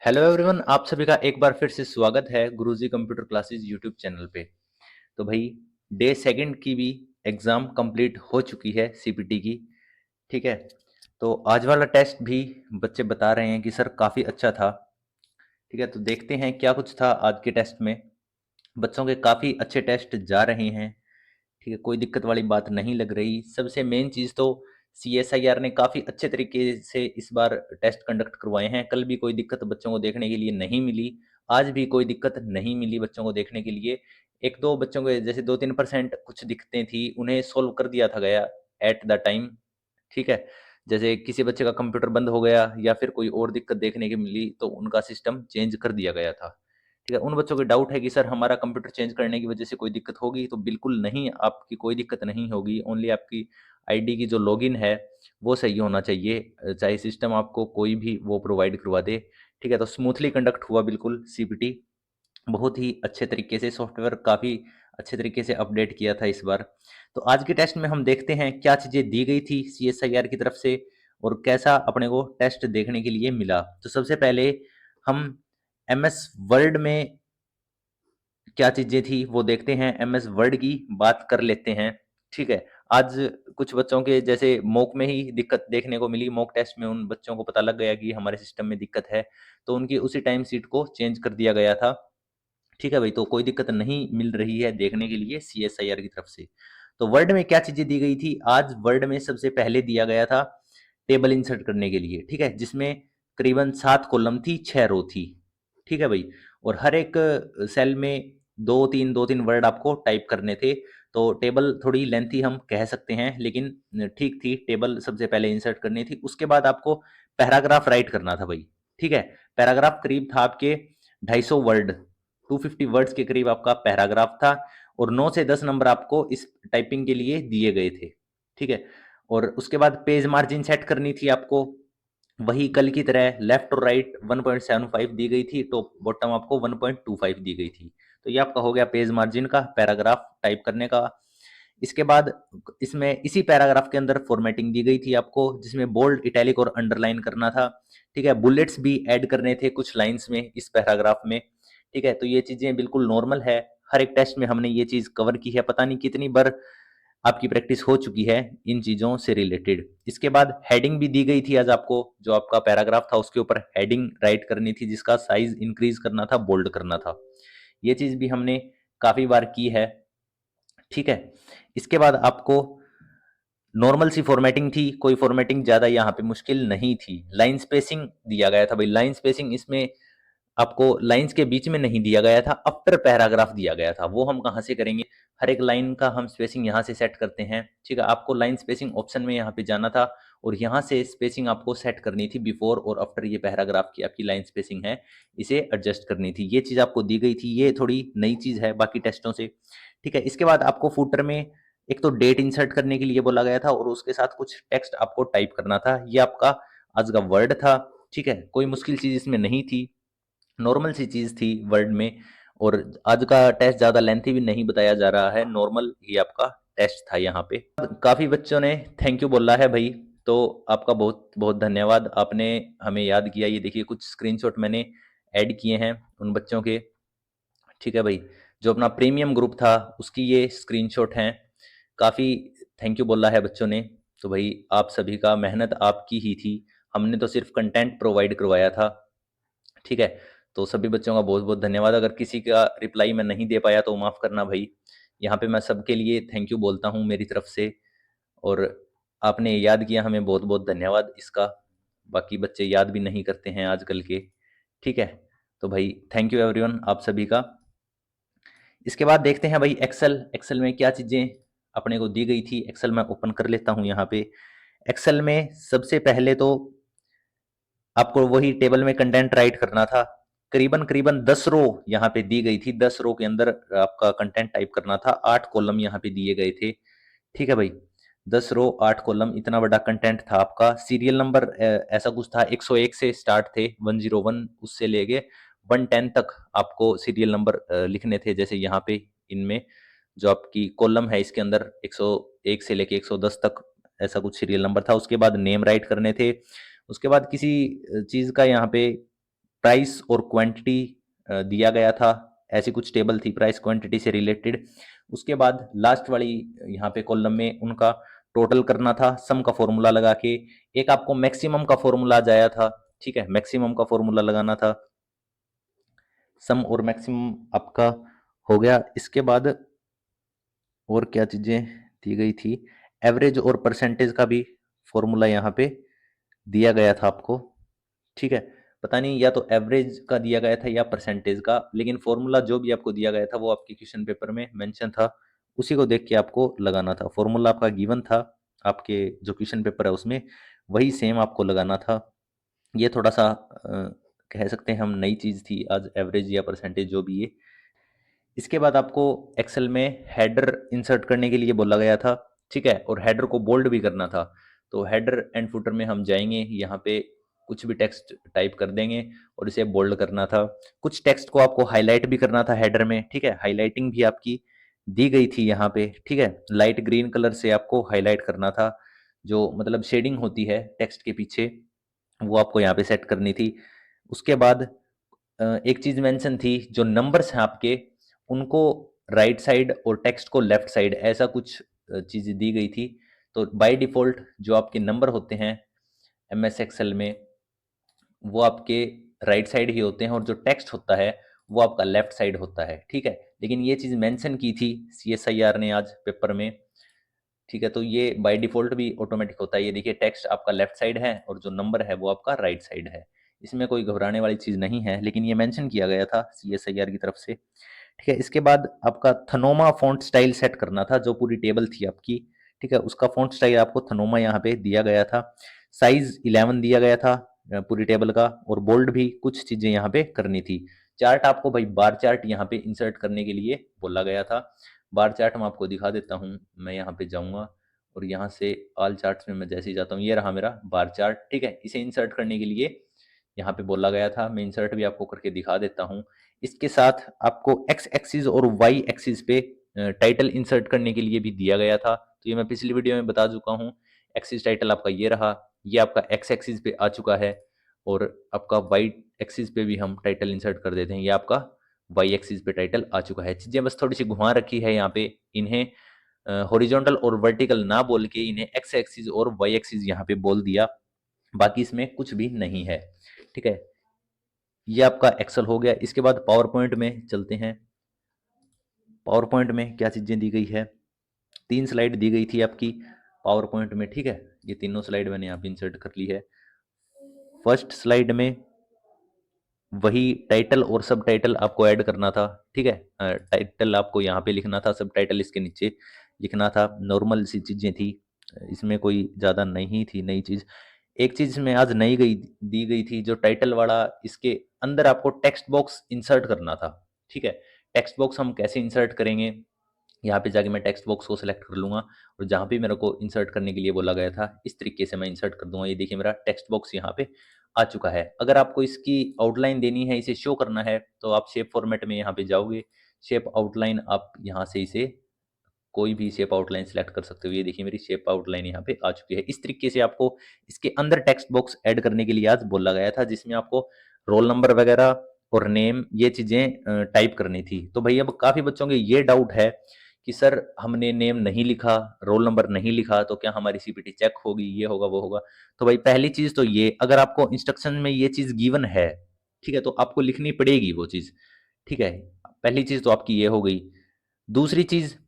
Hello everyone, आप सभी का एक बार फिर से स्वागत है गुरुजी कंप्यूटर क्लासेस यूट्यूब चैनल पे। तो भाई डे सेकंड की भी एग्ज़ाम कंप्लीट हो चुकी है सीपीटी की। ठीक है। तो आज वाला टेस्ट भी बच्चे बता रहे हैं कि सर काफ़ी अच्छा था। ठीक है, तो देखते हैं क्या कुछ था आज के टेस्ट में। बच्चों के काफ़ी अच्छे टेस्ट जा रहे हैं। ठीक है, कोई दिक्कत वाली बात नहीं लग रही। सबसे मेन चीज़ तो सीएसआईआर ने काफ़ी अच्छे तरीके से इस बार टेस्ट कंडक्ट करवाए हैं। कल भी कोई दिक्कत बच्चों को देखने के लिए नहीं मिली, आज भी कोई दिक्कत नहीं मिली बच्चों को देखने के लिए। 1-2 बच्चों को जैसे 2-3% कुछ दिक्कतें थी, उन्हें सॉल्व कर दिया था गया एट द टाइम। ठीक है? जैसे किसी बच्चे का कंप्यूटर बंद हो गया या फिर कोई और दिक्कत देखने की मिली, तो उनका सिस्टम चेंज कर दिया गया था। ठीक है, उन बच्चों के डाउट है कि सर हमारा कंप्यूटर चेंज करने की वजह से कोई दिक्कत होगी, तो बिल्कुल नहीं, आपकी कोई दिक्कत नहीं होगी। ओनली आपकी आईडी की जो लॉगिन है वो सही होना चाहिए। चाहे सिस्टम आपको कोई भी वो प्रोवाइड करवा दे। ठीक है, तो स्मूथली कंडक्ट हुआ बिल्कुल सीपीटी। बहुत ही अच्छे तरीके से सॉफ्टवेयर काफ़ी अच्छे तरीके से अपडेट किया था इस बार। तो आज के टेस्ट में हम देखते हैं क्या चीज़ें दी गई थी सीएसआईआर की तरफ से और कैसा अपने को टेस्ट देखने के लिए मिला। तो सबसे पहले हम एमएस वर्ड में क्या चीज़ें थी वो देखते हैं। एमएस वर्ड की बात कर लेते हैं। ठीक है, आज कुछ बच्चों के जैसे मॉक में ही दिक्कत देखने को मिली। मॉक टेस्ट में उन बच्चों को पता लग गया कि हमारे सिस्टम में दिक्कत है, तो उनकी उसी टाइम सीट को चेंज कर दिया गया था। ठीक है भाई, तो कोई दिक्कत नहीं मिल रही है देखने के लिए सीएसआईआर की तरफ से। तो वर्ड में क्या चीज़ें दी गई थी? आज वर्ड में सबसे पहले दिया गया था टेबल इंसर्ट करने के लिए। ठीक है, जिसमें करीबन 7 कॉलम थी, 6 रो थी। ठीक है भाई, और हर एक सेल में 2-3 वर्ड आपको टाइप करने थे। तो टेबल थोड़ी लेंथी हम कह सकते हैं, लेकिन ठीक थी। टेबल सबसे पहले इंसर्ट करनी थी, उसके बाद आपको पैराग्राफ राइट करना था भाई। ठीक है, पैराग्राफ करीब था आपके 250 वर्ड, 250 वर्ड्स के करीब आपका पैराग्राफ था, और 9 से 10 नंबर आपको इस टाइपिंग के लिए दिए गए थे। ठीक है, और उसके बाद पेज मार्जिन सेट करनी थी आपको। वही कल की तरह लेफ्ट और राइट 1.75 दी गई थी, टॉप बॉटम आपको 1.25 दी गई थी। तो ये आपका हो गया पेज मार्जिन का, पैराग्राफ टाइप करने का। इसके बाद इसमें इसी पैराग्राफ के अंदर फॉर्मेटिंग दी गई थी आपको, जिसमें बोल्ड, इटैलिक और अंडरलाइन करना था। ठीक है, बुलेट्स भी ऐड करने थे कुछ लाइंस में इस पैराग्राफ में। ठीक है, तो ये चीजें बिल्कुल नॉर्मल है। हर एक टेस्ट में हमने ये चीज कवर की है, पता नहीं कितनी बार आपकी प्रैक्टिस हो चुकी है इन चीजों से रिलेटेड। इसके बाद हेडिंग भी दी गई थी आज आपको। जो आपका पैराग्राफ था उसके ऊपर हेडिंग राइट करनी थी, जिसका साइज इंक्रीज करना था, बोल्ड करना था। ये चीज भी हमने काफी बार की है। ठीक है, इसके बाद आपको नॉर्मल सी फॉर्मेटिंग थी, कोई फॉर्मेटिंग ज्यादा यहाँ पे मुश्किल नहीं थी। लाइन स्पेसिंग दिया गया था भाई। लाइन स्पेसिंग इसमें आपको लाइंस के बीच में नहीं दिया गया था, आफ्टर पैराग्राफ दिया गया था। वो हम कहाँ से करेंगे? हर एक लाइन का हम स्पेसिंग यहाँ से सेट करते हैं। ठीक है, आपको लाइन स्पेसिंग ऑप्शन में यहाँ पे जाना था, और यहाँ से स्पेसिंग आपको सेट करनी थी। बिफोर और आफ्टर ये पैराग्राफ की आपकी लाइन स्पेसिंग है, इसे एडजस्ट करनी थी। ये चीज़ आपको दी गई थी, ये थोड़ी नई चीज़ है बाकी टेस्टों से। ठीक है, इसके बाद आपको फुटर में एक तो डेट इंसर्ट करने के लिए बोला गया था, और उसके साथ कुछ टेक्स्ट आपको टाइप करना था। ये आपका आज का वर्ड था। ठीक है, कोई मुश्किल चीज़ इसमें नहीं थी, नॉर्मल सी चीज़ थी वर्ड में। और आज का टेस्ट ज़्यादा लेंथी भी नहीं बताया जा रहा है, नॉर्मल ही आपका टेस्ट था यहाँ पे। काफ़ी बच्चों ने थैंक यू बोला है भाई, तो आपका बहुत बहुत धन्यवाद, आपने हमें याद किया। ये देखिए कुछ स्क्रीनशॉट मैंने ऐड किए हैं उन बच्चों के। ठीक है भाई, जो अपना प्रीमियम ग्रुप था उसकी ये स्क्रीनशॉट हैं। काफ़ी थैंक यू बोला है बच्चों ने। तो भाई आप सभी का मेहनत आपकी ही थी, हमने तो सिर्फ कंटेंट प्रोवाइड करवाया था। ठीक है, तो सभी बच्चों का बहुत बहुत धन्यवाद। अगर किसी का रिप्लाई मैं नहीं दे पाया तो माफ़ करना भाई। यहाँ पे मैं सबके लिए थैंक यू बोलता हूँ मेरी तरफ से, और आपने याद किया हमें, बहुत बहुत धन्यवाद इसका। बाकी बच्चे याद भी नहीं करते हैं आजकल के। ठीक है, तो भाई थैंक यू एवरीवन आप सभी का। इसके बाद देखते हैं भाई एक्सेल। एक्सेल में क्या चीज़ें अपने को दी गई थी, एक्सेल मैं ओपन कर लेता हूँ यहाँ पे। एक्सेल में सबसे पहले तो आपको वही टेबल में कंटेंट राइट करना था। करीबन करीबन 10 रो यहाँ पे दी गई थी, 10 रो के अंदर आपका कंटेंट टाइप करना था। 8 कॉलम यहाँ पे दिए गए थे। ठीक है भाई, 10 रो 8 कॉलम, इतना बड़ा कंटेंट था आपका। सीरियल नंबर ऐसा कुछ था, 101 से स्टार्ट थे, 101 उससे लेके 110 तक आपको सीरियल नंबर लिखने थे। जैसे यहाँ पे इनमें जो आपकी कॉलम है इसके अंदर 101 से लेके 110 तक ऐसा कुछ सीरियल नंबर था। उसके बाद नेम राइट करने थे। उसके बाद किसी चीज़ का यहाँ पे प्राइस और क्वांटिटी दिया गया था, ऐसी कुछ टेबल थी प्राइस क्वांटिटी से रिलेटेड। उसके बाद लास्ट वाली यहाँ पे कॉलम में उनका टोटल करना था सम का फॉर्मूला लगा के। एक आपको मैक्सिमम का फॉर्मूला जाया था, ठीक है, मैक्सिमम का फॉर्मूला लगाना था। सम और मैक्सिमम आपका हो गया। इसके बाद और क्या चीजें दी गई थी, एवरेज और परसेंटेज का भी फॉर्मूला यहाँ पे दिया गया था आपको, ठीक है। पता नहीं या तो एवरेज का दिया गया था या परसेंटेज का, लेकिन फॉर्मूला जो भी आपको दिया गया था वो आपके क्वेश्चन पेपर में मेंशन था, उसी को देख के आपको लगाना था। फॉर्मूला आपका गिवन था आपके जो क्वेश्चन पेपर है उसमें, वही सेम आपको लगाना था। ये थोड़ा सा कह सकते हैं हम नई चीज़ थी आज, एवरेज या परसेंटेज जो भी है। इसके बाद आपको एक्सेल में हेडर इंसर्ट करने के लिए बोला गया था, ठीक है, और हेडर को बोल्ड भी करना था। तो हेडर एंड फुटर में हम जाएंगे, यहाँ पे कुछ भी टेक्स्ट टाइप कर देंगे और इसे बोल्ड करना था। कुछ टेक्स्ट को आपको हाईलाइट भी करना था हेडर में, ठीक है, हाईलाइटिंग भी आपकी दी गई थी यहाँ पे, ठीक है। लाइट ग्रीन कलर से आपको हाईलाइट करना था, जो मतलब शेडिंग होती है टेक्स्ट के पीछे, वो आपको यहाँ पे सेट करनी थी। उसके बाद एक चीज मेंशन थी, जो नंबर्स हैं आपके उनको राइट साइड और टेक्स्ट को लेफ्ट साइड, ऐसा कुछ चीजें दी गई थी। तो बाय डिफॉल्ट जो आपके नंबर होते हैं एमएस एक्सेल में वो आपके राइट साइड ही होते हैं, और जो टेक्स्ट होता है वो आपका लेफ्ट साइड होता है, ठीक है। लेकिन ये चीज मेंशन की थी सीएसआईआर ने आज पेपर में, ठीक है। तो ये बाय डिफॉल्ट भी ऑटोमेटिक होता है। ये देखिए टेक्स्ट आपका लेफ्ट साइड है और जो नंबर है वो आपका राइट साइड है। इसमें कोई घबराने वाली चीज़ नहीं है, लेकिन ये मेंशन किया गया था सीएसआईआर की तरफ से, ठीक है। इसके बाद आपका थनोमा फॉन्ट स्टाइल सेट करना था, जो पूरी टेबल थी आपकी, ठीक है, उसका फॉन्ट स्टाइल आपको थनोमा यहाँ पे दिया गया था। साइज 11 दिया गया था पूरी टेबल का, और बोल्ड भी कुछ चीज़ें यहाँ पे करनी थी। चार्ट आपको भाई बार चार्ट यहाँ पे इंसर्ट करने के लिए बोला गया था। बार चार्ट मैं आपको दिखा देता हूँ, मैं यहाँ पे जाऊँगा और यहाँ से ऑल चार्ट्स में मैं जैसे ही जाता हूँ, ये रहा मेरा बार चार्ट, ठीक है। इसे इंसर्ट करने के लिए यहाँ पे बोला गया था, मैं इंसर्ट भी आपको करके दिखा देता हूँ। इसके साथ आपको एक्स एक्सिस और वाई एक्सिस पे टाइटल इंसर्ट करने के लिए भी दिया गया था। तो ये मैं पिछली वीडियो में बता चुका हूँ। एक्सिस टाइटल आपका ये रहा, ये आपका एक्स एक्सिस पे आ चुका है, और आपका वाई एक्सिस पे भी हम टाइटल इंसर्ट कर देते हैं, ये आपका वाई एक्सिस पे टाइटल आ चुका है। चीज़ें बस थोड़ी सी घुमा रखी है यहाँ पे, इन्हें हॉरिजॉन्टल और वर्टिकल ना बोल के इन्हें एक्स एक्सिस और वाई एक्सिस यहाँ पे बोल दिया, बाकी इसमें कुछ भी नहीं है, ठीक है। ये आपका एक्सेल हो गया। इसके बाद पावर पॉइंट में चलते हैं। पावर पॉइंट में क्या चीज़ें दी गई है, 3 स्लाइड दी गई थी आपकी पावर पॉइंट में, ठीक है। ये तीनों स्लाइड मैंने यहाँ पे इंसर्ट कर ली है। फर्स्ट स्लाइड में वही टाइटल और सब टाइटल आपको ऐड करना था, ठीक है। टाइटल आपको यहाँ पे लिखना था, सब टाइटल इसके नीचे लिखना था। नॉर्मल सी चीज़ें थी, इसमें कोई ज़्यादा नहीं थी नई चीज़। एक चीज़ इसमें आज नई गई दी गई थी, जो टाइटल वाला, इसके अंदर आपको टेक्स्ट बॉक्स इंसर्ट करना था, ठीक है। टेक्स्ट बॉक्स हम कैसे इंसर्ट करेंगे, यहाँ पे जाके मैं टेक्स्ट बॉक्स को सिलेक्ट कर लूँगा, और जहाँ पे मेरे को इंसर्ट करने के लिए बोला गया था इस तरीके से मैं इंसर्ट कर दूंगा। ये देखिए मेरा टेक्स्ट बॉक्स यहाँ पे आ चुका है। अगर आपको इसकी आउटलाइन देनी है, इसे शो करना है, तो आप शेप फॉर्मेट में यहाँ पे जाओगे, शेप आउटलाइन, आप यहाँ से इसे कोई भी शेप आउटलाइन सेलेक्ट कर सकते हो। ये देखिए मेरी शेप आउटलाइन यहाँ पे आ चुकी है। इस तरीके से आपको इसके अंदर टेक्स्ट बॉक्स ऐड करने के लिए आज बोला गया था, जिसमें आपको रोल नंबर वगैरह और नेम ये चीजें टाइप करनी थी। तो भाई अब काफी बच्चों के ये डाउट है कि सर हमने नेम नहीं लिखा, रोल नंबर नहीं लिखा, तो क्या हमारी सीपीटी चेक होगी, ये होगा वो होगा। तो भाई पहली चीज तो ये, अगर आपको इंस्ट्रक्शन में ये चीज गिवन है, ठीक है, तो आपको लिखनी पड़ेगी वो चीज, ठीक है। पहली चीज तो आपकी ये हो गई। दूसरी चीज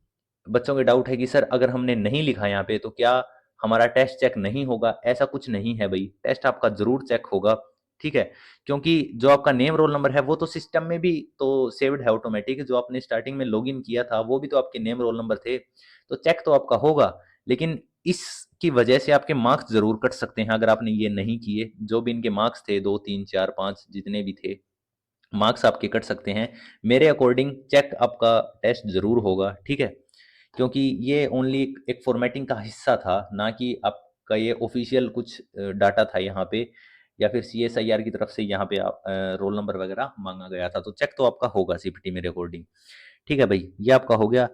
बच्चों के डाउट है कि सर अगर हमने नहीं लिखा यहाँ पे तो क्या हमारा टेस्ट चेक नहीं होगा। ऐसा कुछ नहीं है भाई, टेस्ट आपका जरूर चेक होगा, ठीक है। क्योंकि जो आपका नेम रोल नंबर है वो तो सिस्टम में भी तो सेव्ड है ऑटोमेटिक, जो आपने स्टार्टिंग में लॉगिन किया था वो भी तो आपके नेम रोल नंबर थे, तो चेक तो आपका होगा। लेकिन इसकी वजह से आपके मार्क्स जरूर कट सकते हैं अगर आपने ये नहीं किए। जो भी इनके मार्क्स थे 2 3 4 5 जितने भी थे, मार्क्स आपके कट सकते हैं। मेरे अकॉर्डिंग चेक आपका टेस्ट जरूर होगा, ठीक है। क्योंकि ये ओनली एक फॉर्मेटिंग का हिस्सा था, ना कि आपका ये ऑफिशियल कुछ डाटा था यहाँ पे, या फिर सीएसआईआर की तरफ से यहाँ पे आप रोल नंबर वगैरह मांगा गया था। तो चेक तो आपका होगा सीपीटी मेरे अकॉर्डिंग, ठीक है भाई, ये आपका हो गया।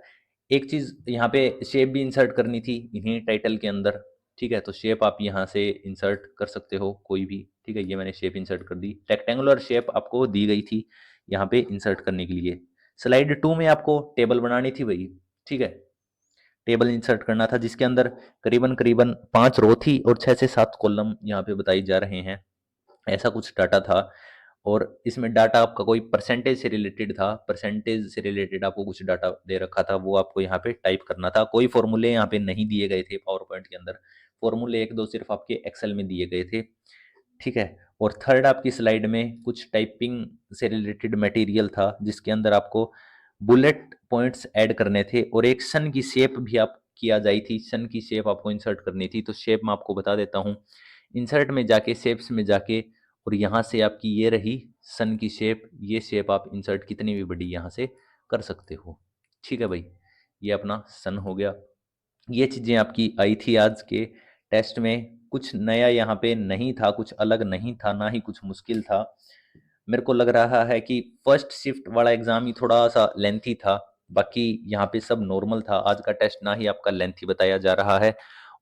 एक चीज यहाँ पे शेप भी इंसर्ट करनी थी इन्हीं टाइटल के अंदर, ठीक है, तो शेप आप यहाँ से इंसर्ट कर सकते हो कोई भी। ठीक है, ये मैंने शेप इंसर्ट कर दी। रेक्टेंगुलर शेप आपको दी गई थी यहाँ पे इंसर्ट करने के लिए। स्लाइड 2 में आपको टेबल बनानी थी भाई। ठीक है, टेबल इंसर्ट करना था जिसके अंदर करीबन करीबन 5 रो थी और 6 से 7 कॉलम यहाँ पे बताई जा रहे हैं। ऐसा कुछ डाटा था और इसमें डाटा आपका कोई परसेंटेज से रिलेटेड था। परसेंटेज से रिलेटेड आपको कुछ डाटा दे रखा था, वो आपको यहाँ पे टाइप करना था। कोई फॉर्मूले यहाँ पे नहीं दिए गए थे पावर पॉइंट के अंदर। फॉर्मूले एक दो सिर्फ आपके एक्सेल में दिए गए थे। ठीक है, और थर्ड आपकी स्लाइड में कुछ टाइपिंग से रिलेटेड मटेरियल था जिसके अंदर आपको बुलेट पॉइंट्स ऐड करने थे और एक सन की शेप भी आप किया जाई थी। सन की शेप आपको इंसर्ट करनी थी। तो शेप मैं आपको बता देता हूँ। इंसर्ट में जाके शेप्स में जाके और यहाँ से आपकी ये रही सन की शेप। ये शेप आप इंसर्ट कितनी भी बड़ी यहाँ से कर सकते हो। ठीक है भाई, ये अपना सन हो गया। ये चीज़ें आपकी आई थी आज के टेस्ट में। कुछ नया यहाँ पे नहीं था, कुछ अलग नहीं था, ना ही कुछ मुश्किल था। मेरे को लग रहा है कि फर्स्ट शिफ्ट वाला एग्जाम ही थोड़ा सा लेंथी था, बाकी यहाँ पे सब नॉर्मल था। आज का टेस्ट ना ही आपका लेंथी बताया जा रहा है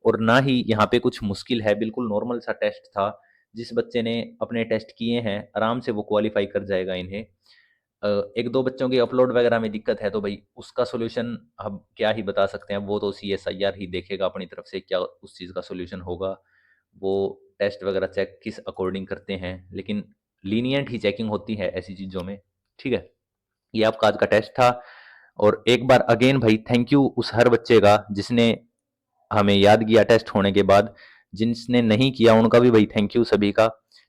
और ना ही यहाँ पे कुछ मुश्किल है। बिल्कुल नॉर्मल सा टेस्ट था। जिस बच्चे ने अपने टेस्ट किए हैं आराम से वो क्वालिफाई कर जाएगा इन्हें। एक दो बच्चों की अपलोड वगैरह में दिक्कत है तो भाई उसका सॉल्यूशन हम क्या ही बता सकते हैं। वो तो CSIR ही देखेगा अपनी तरफ से क्या उस चीज़ का सॉल्यूशन होगा। वो टेस्ट वगैरह चेक किस अकॉर्डिंग करते हैं, लेकिन लीनियंट ही चेकिंग होती है ऐसी चीज़ों में। ठीक है, ये आपका आज का टेस्ट था। और एक बार अगेन भाई थैंक यू उस हर बच्चे का जिसने हमें याद किया टेस्ट होने के बाद। जिसने नहीं किया उनका भी भाई थैंक यू सभी का।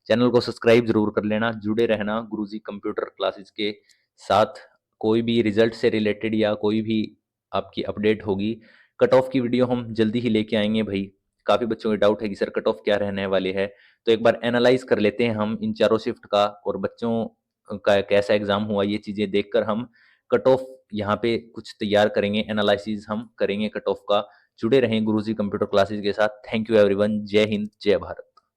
चैनल को सब्सक्राइब जरूर कर लेना, जुड़े रहना गुरुजी कंप्यूटर क्लासेस के साथ। कोई भी रिजल्ट से रिलेटेड या कोई भी आपकी अपडेट होगी, कट ऑफ की वीडियो हम जल्दी ही लेके आएंगे भाई। काफ़ी बच्चों के डाउट है कि सर कट ऑफ क्या रहने वाले है, तो एक बार एनालाइज कर लेते हैं हम इन चारों शिफ्ट का और बच्चों का कैसा एग्जाम हुआ। ये चीज़ें देखकर हम कट ऑफ यहाँ पे कुछ तैयार करेंगे, एनालिसिस हम करेंगे कट ऑफ का। जुड़े रहें गुरुजी कंप्यूटर क्लासेस के साथ। Thank you everyone. जय हिंद, जय भारत।